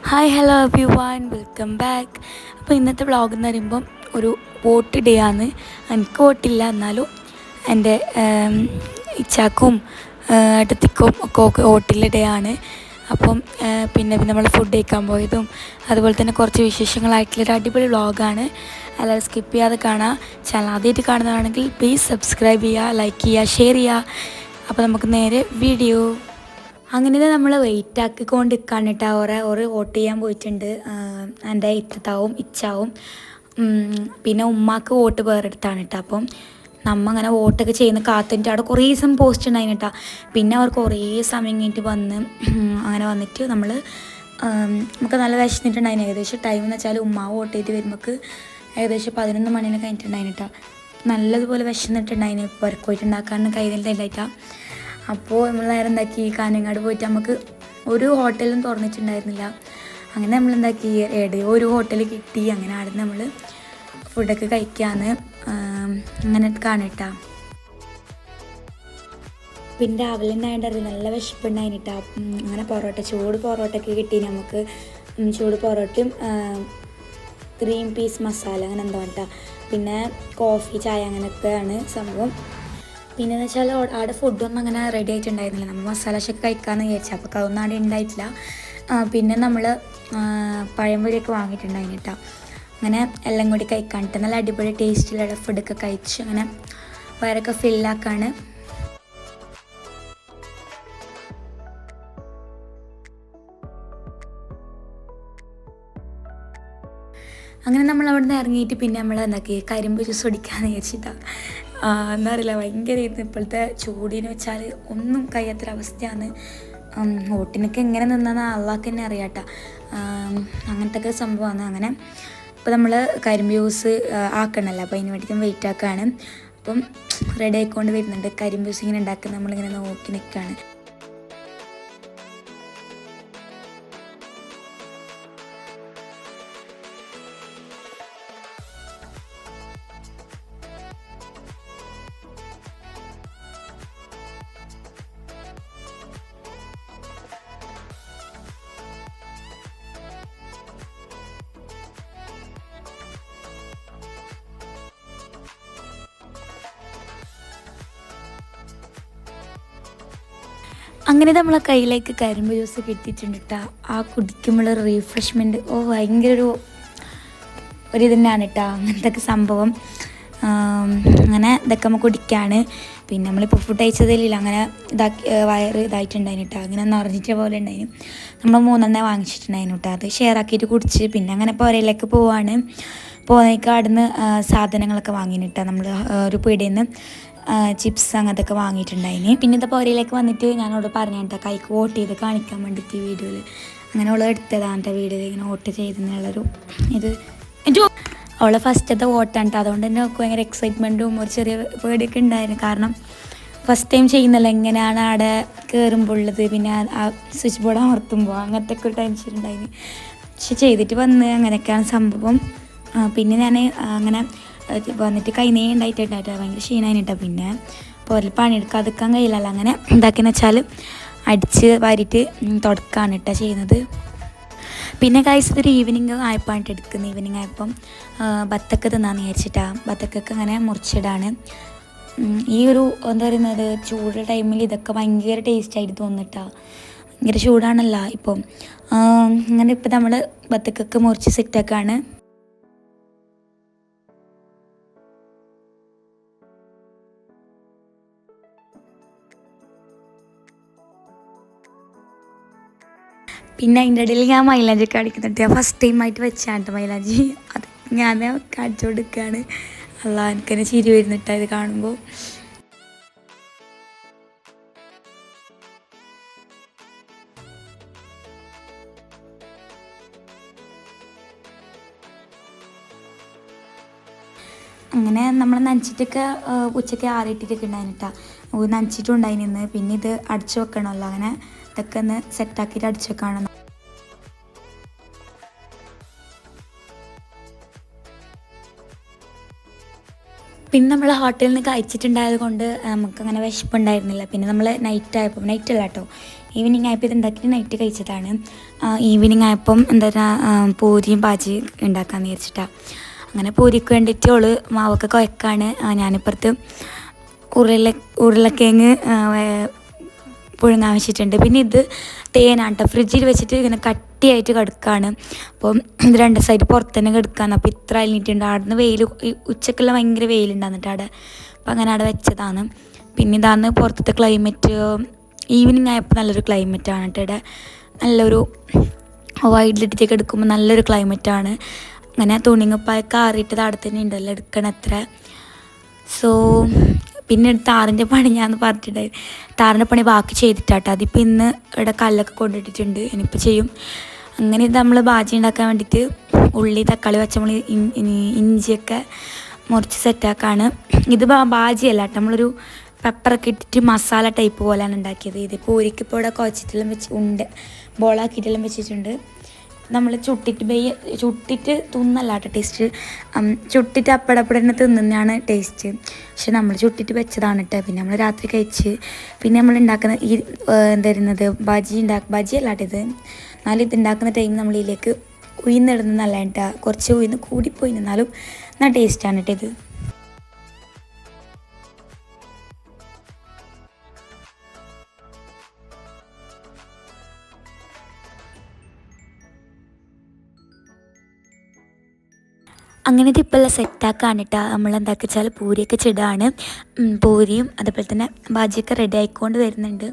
Hi hello every one welcome back. അപ്പോൾ ഇന്നത്തെ vlog എന്ന് പറയുമ്പം ഒരു വോട്ട് ഡേ ആണ്. എനിക്ക് വോട്ടില്ല, എന്നാലും എൻ്റെ ഇച്ചാക്കും ഏട്ടത്തിക്കും ഒക്കെ വോട്ടുള്ള ഡേ ആണ്. അപ്പം പിന്നെ നമ്മൾ ഫുഡ് കഴിക്കാൻ പോയതും അതുപോലെ തന്നെ കുറച്ച് വിശേഷങ്ങളായിട്ടുള്ളൊരു അടിപൊളി വ്ളോഗാണ്. എല്ലാവരും സ്കിപ്പ് ചെയ്യാതെ കാണാം. ചാനൽ ആദ്യമായിട്ട് കാണുന്നതാണെങ്കിൽ പ്ലീസ് സബ്സ്ക്രൈബ് ചെയ്യുക, ലൈക്ക് ചെയ്യുക, ഷെയർ ചെയ്യുക. അപ്പോൾ നമുക്ക് നേരെ വീഡിയോ. അങ്ങനെ നമ്മൾ വെയിറ്റ് ആക്കിക്കൊണ്ട് നിൽക്കാനിട്ട് ഒരു വോട്ട് ചെയ്യാൻ പോയിട്ടുണ്ട്. എൻ്റെ ഇത്തത്താവും ഇച്ചാവും പിന്നെ ഉമ്മാക്ക് വോട്ട് വേറെടുത്താണ് കേട്ടോ. അപ്പം അങ്ങനെ വോട്ടൊക്കെ ചെയ്യുന്ന കാത്തിട്ട് അവിടെ കുറേ ദിവസം പോസ്റ്റ് ഉണ്ടായിന് കേട്ടോ. പിന്നെ അവർ കുറേ സമയം കഴിഞ്ഞിട്ട് വന്ന് അങ്ങനെ വന്നിട്ട് നമുക്ക് നല്ല വിശന്നിട്ടുണ്ടായിന്. ഏകദേശം ടൈം എന്ന് വെച്ചാൽ ഉമ്മാവ് വോട്ട് ചെയ്ത് വരുമ്പോൾ ഏകദേശം 11 മണിയിൽ കഴിഞ്ഞിട്ടുണ്ടായിന് കേട്ടോ. നല്ലതുപോലെ വിശന്നിട്ടുണ്ടായിന്. പുറക്കോയിട്ടുണ്ടാക്കാനും കയ്യിലില്ലായിട്ടാണ്. അപ്പോൾ നമ്മൾ നേരെ എന്താക്കി, കാഞ്ഞങ്ങാട് പോയിട്ട് നമുക്ക് ഒരു ഹോട്ടലും തുറന്നിട്ടുണ്ടായിരുന്നില്ല. അങ്ങനെ നമ്മൾ എന്താക്കി, എവിടെയോ ഒരു ഹോട്ടൽ കിട്ടി. അങ്ങനെ അവിടെ നമ്മൾ ഫുഡൊക്കെ കഴിക്കാമെന്ന് അങ്ങനെ കാണിട്ടാ. പിന്നെ രാവിലെ ഉണ്ടായിട്ടറിയില്ല, നല്ല വിശപ്പുണ്ടായിട്ടാ. അങ്ങനെ ചൂട് പൊറോട്ടയൊക്കെ കിട്ടി നമുക്ക്. ചൂട് പൊറോട്ടയും ഗ്രീൻ പീസ് മസാല അങ്ങനെ എന്തോ കേട്ടോ. പിന്നെ കോഫി, ചായ അങ്ങനെയൊക്കെയാണ് സംഭവം. പിന്നെയെന്ന് വെച്ചാൽ അവിടെ ഫുഡൊന്നും അങ്ങനെ റെഡി ആയിട്ടുണ്ടായിരുന്നില്ല. നമ്മൾ മസാലയൊക്കെ കഴിക്കാമെന്ന് വിചാരിച്ചു. അപ്പോൾ അതൊന്നും അവിടെ ഉണ്ടായിട്ടില്ല. പിന്നെ നമ്മൾ പഴംപൊരിയൊക്കെ വാങ്ങിയിട്ടുണ്ടായിരുന്നു കേട്ടോ. അങ്ങനെ എല്ലാം കൂടി കഴിക്കാനിട്ട് നല്ല അടിപൊളി ടേസ്റ്റിലുള്ള ഫുഡൊക്കെ കഴിച്ച് അങ്ങനെ വയറൊക്കെ ഫില്ലാക്കാണ്. അങ്ങനെ നമ്മൾ അവിടെ നിന്ന് ഇറങ്ങിയിട്ട് പിന്നെ നമ്മൾ എന്താക്കി, കരിമ്പ് ജ്യൂസ് കുടിക്കാമെന്ന് വിചാരിച്ചിട്ടാണ്. എന്താ അറിയില്ല, ഭയങ്കരമായിരുന്നു ഇപ്പോഴത്തെ ചൂടിന് വെച്ചാൽ ഒന്നും കഴിയാത്തൊരവസ്ഥയാണ്. വോട്ടിനൊക്കെ എങ്ങനെ നിന്നാന്ന് അള്ളാഹ്ക്ക് തന്നെ അറിയാട്ടോ. അങ്ങനത്തെ ഒക്കെ സംഭവമാണ്. അങ്ങനെ ഇപ്പോൾ നമ്മൾ കരിമ്പ് ജ്യൂസ് ആക്കണമല്ലോ, അപ്പോൾ അതിന് വേണ്ടിയിട്ടും വെയിറ്റ് ആക്കുകയാണ്. അപ്പം റെഡി ആയിക്കൊണ്ട് വരുന്നുണ്ട്. കരിമ്പ് ജ്യൂസ് ഇങ്ങനെ ഉണ്ടാക്കുന്നത് നമ്മളിങ്ങനെ നോക്കി നിൽക്കുകയാണ്. അങ്ങനെ നമ്മളെ കയ്യിലേക്ക് കരിമ്പ് ജ്യൂസ് കിട്ടിയിട്ടുണ്ട് കേട്ടോ. ആ കുടിക്കുമ്പോൾ റീഫ്രഷ്മെൻറ്റ് ഭയങ്കര ഒരു തന്നെയാണ് കേട്ടോ. അങ്ങനത്തെ സംഭവം. അങ്ങനെ ഇതൊക്കെ നമ്മൾ കുടിക്കുകയാണ്. പിന്നെ നമ്മളിപ്പോൾ ഫുഡ് കഴിച്ചതിലില്ല, അങ്ങനെ വയറ് ഇതായിട്ടുണ്ടായിരുന്നു കേട്ടോ. അങ്ങനെ നിറഞ്ഞിട്ട പോലെ ഉണ്ടായിരുന്നു. നമ്മൾ 3 വാങ്ങിച്ചിട്ടുണ്ടായിരുന്നു കേട്ടോ. അത് ഷെയർ ആക്കിയിട്ട് കുടിച്ച് പിന്നെ അങ്ങനെ പുരയിലേക്ക് പോവാണ്. പോകുന്നേക്ക് അവിടുന്ന് സാധനങ്ങളൊക്കെ വാങ്ങിന് കേട്ടോ. നമ്മൾ ഒരു പീടിയിൽ നിന്ന് ചിപ്സ് അങ്ങനത്തെ ഒക്കെ വാങ്ങിയിട്ടുണ്ടായിന്. പിന്നെ ഇത് പുരയിലേക്ക് വന്നിട്ട് ഞാനോട് പറഞ്ഞു കേട്ടോ, കൈക്ക് വോട്ട് ചെയ്ത് കാണിക്കാൻ വേണ്ടിയിട്ട് വീഡിയോയിൽ. അങ്ങനെ അവൾ എടുത്തതാണ് കേട്ടോ വീഡിയോയിൽ ഇങ്ങനെ വോട്ട് ചെയ്തെന്നുള്ളൊരു ഇത്. അവളെ ഫസ്റ്റത്തെ വോട്ടാണ് കേട്ടോ. അതുകൊണ്ട് തന്നെ നമുക്ക് ഭയങ്കര എക്സൈറ്റ്മെൻറ്റും ഒരു ചെറിയ പേടിയൊക്കെ ഉണ്ടായിരുന്നു. കാരണം ഫസ്റ്റ് ടൈം ചെയ്യുന്നല്ലോ, എങ്ങനെയാണ് അവിടെ കയറുമ്പോൾ ഉള്ളത്, പിന്നെ ആ സ്വിച്ച് ബോർഡ് അമർത്തുമ്പോൾ അങ്ങനത്തെ ഒക്കെ ഒരു ടെൻഷൻ ഉണ്ടായിരുന്നു. പക്ഷെ ചെയ്തിട്ട് വന്ന് അങ്ങനെയൊക്കെയാണ് സംഭവം. പിന്നെ ഞാൻ അങ്ങനെ വന്നിട്ട് കൈനേ ഉണ്ടായിട്ടുണ്ടായിട്ട് ഭയങ്കര ക്ഷീണമായിട്ടോ. പിന്നെ പോരിൽ പണിയെടുക്കാൻ അതൊക്കാൻ കഴിയില്ലല്ലോ. അങ്ങനെ എന്താക്കിയെന്ന് വെച്ചാൽ അടിച്ച് വാരിയിട്ട് തുടക്കാണ് കേട്ടോ ചെയ്യുന്നത്. പിന്നെ കഴിച്ച് ഇതൊരു ഈവനിങ് ആയപ്പോഴാണ് എടുക്കുന്നത്. ഈവനിങ് ആയപ്പം ബത്തക്ക തിന്നാന്ന് വിചാരിച്ചിട്ടാണ്. ബത്തക്കൊക്കെ അങ്ങനെ മുറിച്ചിടാണ്. ഈ ഒരു എന്താ പറയുന്നത്, ചൂട് ടൈമിൽ ഇതൊക്കെ ഭയങ്കര ടേസ്റ്റായിട്ട് തോന്നിട്ടാ. ഭയങ്കര ചൂടാണല്ലോ ഇപ്പം. അങ്ങനെ ഇപ്പം നമ്മൾ ബത്തക്കൊക്കെ മുറിച്ച് സെറ്റാക്കാണ്. പിന്നെ അതിൻ്റെ ഇടയിൽ ഞാൻ മൈലാഞ്ചി കാണിക്കുന്നുണ്ട്. ഞാൻ ഫസ്റ്റ് ടൈമായിട്ട് വെച്ചാണ് മൈലാഞ്ചി. അത് ഞാൻ കാണിച്ചു കൊടുക്കുകയാണ്. അല്ല, എനിക്കെന്നെ ചിരി വരുന്നിട്ടാ ഇത് കാണുമ്പോൾ. അങ്ങനെ നമ്മൾ നനച്ചിട്ടൊക്കെ ഉച്ചയ്ക്ക് ആറിയിട്ടിട്ടൊക്കെ ഉണ്ടായിട്ടാ. നനച്ചിട്ടുണ്ടായി നിന്ന്. പിന്നെ ഇത് അടിച്ചു വെക്കണമല്ലോ. അങ്ങനെ ഇതൊക്കെ ഒന്ന് സെറ്റാക്കിയിട്ട് അടിച്ചു വെക്കണം. പിന്നെ നമ്മൾ ഹോട്ടലിൽ നിന്ന് കഴിച്ചിട്ടുണ്ടായത് കൊണ്ട് നമുക്കങ്ങനെ വിശപ്പുണ്ടായിരുന്നില്ല. പിന്നെ നമ്മൾ നൈറ്റല്ല കേട്ടോ, ഈവനിങ് ആയപ്പോൾ ഇത് ഉണ്ടാക്കിയിട്ട് നൈറ്റ് കഴിച്ചതാണ്. ഈവനിങ് ആയപ്പം എന്താ പറയുക പൂരിയും ബാജി ഉണ്ടാക്കാമെന്ന് വിചാരിച്ചിട്ടാണ്. അങ്ങനെ പൂരിക്ക് വേണ്ടിയിട്ട് ഓള് മാവൊക്കെ കുഴക്കാണ്. ഞാനിപ്പുറത്ത് ഉരുളക്കിഴങ്ങ് പുഴുങ്ങാൻ വെച്ചിട്ടുണ്ട്. പിന്നെ ഇത് തേനാട്ടോ, ഫ്രിഡ്ജിൽ വെച്ചിട്ട് ഇങ്ങനെ കട്ടിയായിട്ട് കിടക്കുകയാണ്. അപ്പം ഇത് 2 സൈഡ് പുറത്ത് തന്നെ കിടക്കുകയാണ്. അപ്പോൾ ഇത്ര അലിഞ്ഞിട്ടുണ്ട്. അവിടെ നിന്ന് വെയിൽ ഉച്ചക്കുള്ള ഭയങ്കര വെയിലുണ്ടാകുന്നിട്ട് അവിടെ. അപ്പം അങ്ങനെ അവിടെ വെച്ചതാണ്. പിന്നെ ഇതാണ് പുറത്തത്തെ ക്ലൈമറ്റ്. ഈവനിങ് ആയപ്പോൾ നല്ലൊരു ക്ലൈമറ്റാണ് കേട്ടോ. ഇവിടെ നല്ലൊരു വൈഡിലിട്ടിട്ടൊക്കെ എടുക്കുമ്പോൾ നല്ലൊരു ക്ലൈമറ്റാണ്. അങ്ങനെ തുണിങ്ങപ്പായൊക്കെ ആറിയിട്ടത് അവിടെ തന്നെ ഉണ്ടല്ലോ എടുക്കണത്ര. സോ പിന്നെ താറിൻ്റെ പണി ഞാൻ പറഞ്ഞിട്ടുണ്ടായി. താറിൻ്റെ പണി ബാക്കി ചെയ്തിട്ടാട്ടോ. അതിപ്പോൾ ഇന്ന് ഇവിടെ കല്ലൊക്കെ കൊണ്ടിട്ടിട്ടുണ്ട്, ഇനിയിപ്പോൾ ചെയ്യും. അങ്ങനെ ഇത് നമ്മൾ ബാജി ഉണ്ടാക്കാൻ വേണ്ടിയിട്ട് ഉള്ളി, തക്കാളി, പച്ചമുളക്, ഇഞ്ചിയൊക്കെ മുറിച്ച് സെറ്റാക്കാണ്. ഇത് ബാജിയല്ല കേട്ടോ, നമ്മളൊരു പെപ്പറൊക്കെ ഇട്ടിട്ട് മസാല ടൈപ്പ് പോലെയാണ് ഉണ്ടാക്കിയത്. ഇത് പൂരിക്ക് ഇപ്പോൾ ഇവിടെ കുഴച്ചിട്ടെല്ലാം വെച്ച് ബോളാക്കിയിട്ടെല്ലാം വെച്ചിട്ടുണ്ട്. നമ്മൾ ചുട്ടിട്ട് തിന്നല്ല കേട്ടോ ടേസ്റ്റ്. ചുട്ടിട്ട് അപ്പടപ്പടെ തന്നെ തിന്നുന്നതാണ് ടേസ്റ്റ്. പക്ഷെ നമ്മൾ ചുട്ടിട്ട് വെച്ചതാണ് കേട്ടോ. പിന്നെ നമ്മൾ രാത്രി കഴിച്ച് പിന്നെ നമ്മൾ ഉണ്ടാക്കുന്ന ഈ എന്തായിരുന്നത് ബജി അല്ലാട്ടോ ഇത്. എന്നാലും ഇത് ഉണ്ടാക്കുന്ന ടൈം നമ്മൾ ഇതിലേക്ക് ഉയർന്നിടുന്നതല്ല കേട്ടോ. കുറച്ച് ഉയർന്ന് കൂടിപ്പോയി, എന്നാലും നല്ല ടേസ്റ്റാണ് കേട്ടോ ഇത്. അങ്ങനെ ഇത് ഇപ്പോൾ എല്ലാം സെറ്റാക്കാണ് കേട്ടോ. നമ്മൾ എന്താക്കി വെച്ചാൽ പൂരിയൊക്കെ ചിടാണ്. പൂരിയും അതുപോലെ തന്നെ ബാജിയൊക്കെ റെഡി ആയിക്കൊണ്ട് വരുന്നുണ്ട്.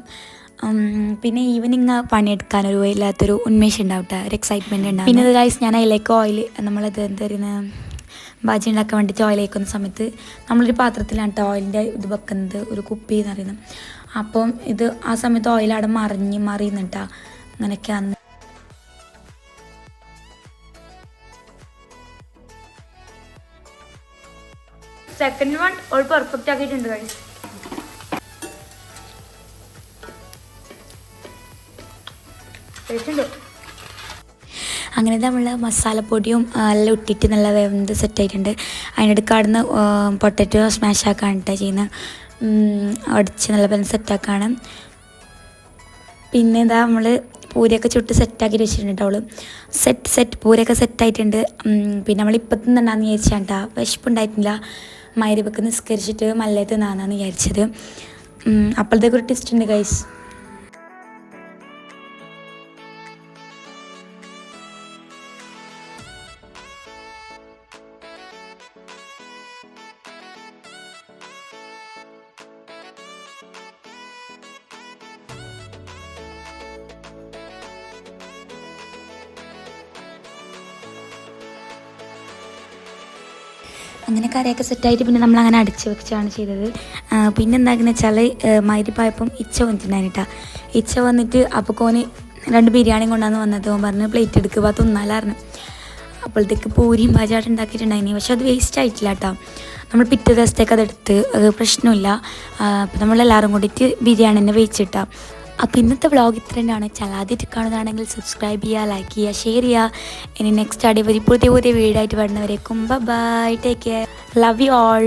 പിന്നെ ഈവനിങ് പണിയെടുക്കാനൊരു ഇല്ലാത്തൊരു ഉന്മേഷം ഉണ്ടാവും കേട്ടോ, ഒരു എക്സൈറ്റ്മെൻറ്റ് ഉണ്ടാവും. പിന്നെ ഇത് ഗൈസ് ഞാൻ അതിലേക്ക് ഓയിൽ നമ്മളത് എന്താ പറയുന്നത് ബാജി ഉണ്ടാക്കാൻ വേണ്ടിയിട്ട് ഓയിൽ വയ്ക്കുന്ന സമയത്ത് നമ്മളൊരു പാത്രത്തിലാണ് കേട്ടോ ഓയിലിൻ്റെ ഇത് വെക്കുന്നത്, ഒരു കുപ്പി എന്ന് പറയുന്നത്. അപ്പം ഇത് ആ സമയത്ത് ഓയിൽ അവിടെ മറിയുന്നുണ്ടാ. അങ്ങനെയൊക്കെയാണ്. സെക്കൻഡ് വൺ ഓൾ പെർഫെക്റ്റ് ആക്കിയിട്ടുണ്ട് ഗൈസ്. അങ്ങനെ നമ്മൾ മസാലപ്പൊടിയും എല്ലാം ഇട്ടിട്ട് നല്ല വെന്ത് സെറ്റായിട്ടുണ്ട്. അതിനിടയ്ക്ക് അവിടുന്ന് പൊട്ടറ്റോ സ്മാഷ് ആക്കാണ് കേട്ടോ ചെയ്യുന്നത്. അടിച്ച് നല്ല പോലെ സെറ്റാക്കാണ്. പിന്നെ ഇതാ നമ്മൾ പൂരിയൊക്കെ ചുട്ട് സെറ്റാക്കി വെച്ചിട്ടുണ്ട് അവൾ. പൂരിയൊക്കെ സെറ്റായിട്ടുണ്ട്. പിന്നെ നമ്മൾ ഇപ്പം തിന്നണ്ടാന്ന് വിചാരിച്ചാണ് കേട്ടോ. വിശപ്പുണ്ടായിട്ടില്ല. മഗ്‌രിബിക്ക് നിസ്കരിച്ചിട്ട് മല്ലേ തിന്നാന്നാണ് വിചാരിച്ചത്. അപ്പോഴത്തേക്ക് ഒരു ടെസ്റ്റ് ഉണ്ട് ഗൈസ്. അങ്ങനെ കറിയൊക്കെ സെറ്റായിട്ട് പിന്നെ നമ്മളങ്ങനെ അടിച്ച് വെച്ചാണ് ചെയ്തത്. പിന്നെ എന്താണെന്ന് വെച്ചാൽ മഗ്‌രിബായപ്പം ഇച്ച വന്നിട്ടുണ്ടായിരുന്നു കേട്ടോ. ഇച്ച വന്നിട്ട് അപ്പോക്കോന് 2 ബിരിയാണിയും കൊണ്ടാന്ന് വന്നത്. ഓൻ പറഞ്ഞ് പ്ലേറ്റ് എടുക്കുക തിന്നാലായിരുന്നു. അപ്പോഴത്തേക്ക് പൂരിയും ബാജാട്ട് ഉണ്ടാക്കിയിട്ടുണ്ടായിരുന്നു. പക്ഷെ അത് വേസ്റ്റ് ആയിട്ടില്ല കേട്ടോ. നമ്മൾ പിറ്റേ ദിവസത്തേക്ക് അതെടുത്ത് പ്രശ്നമില്ല. അപ്പം നമ്മളെല്ലാവരും കൂടിയിട്ട് ബിരിയാണി തന്നെ വെച്ചിട്ടാണ്. അപ്പോൾ ഇന്നത്തെ വ്ളോഗ് ഇത്ര തന്നെയാണ്. ചലാതിട്ട് കാണുന്നതാണെങ്കിൽ സബ്സ്ക്രൈബ് ചെയ്യുക, ലൈക്ക് ചെയ്യുക, ഷെയർ ചെയ്യുക. ഇനി നെക്സ്റ്റ് അടിപൊളി പുതിയ വീഡിയോ ആയിട്ട് വരുന്നവരേക്കും bye, take care, love you all.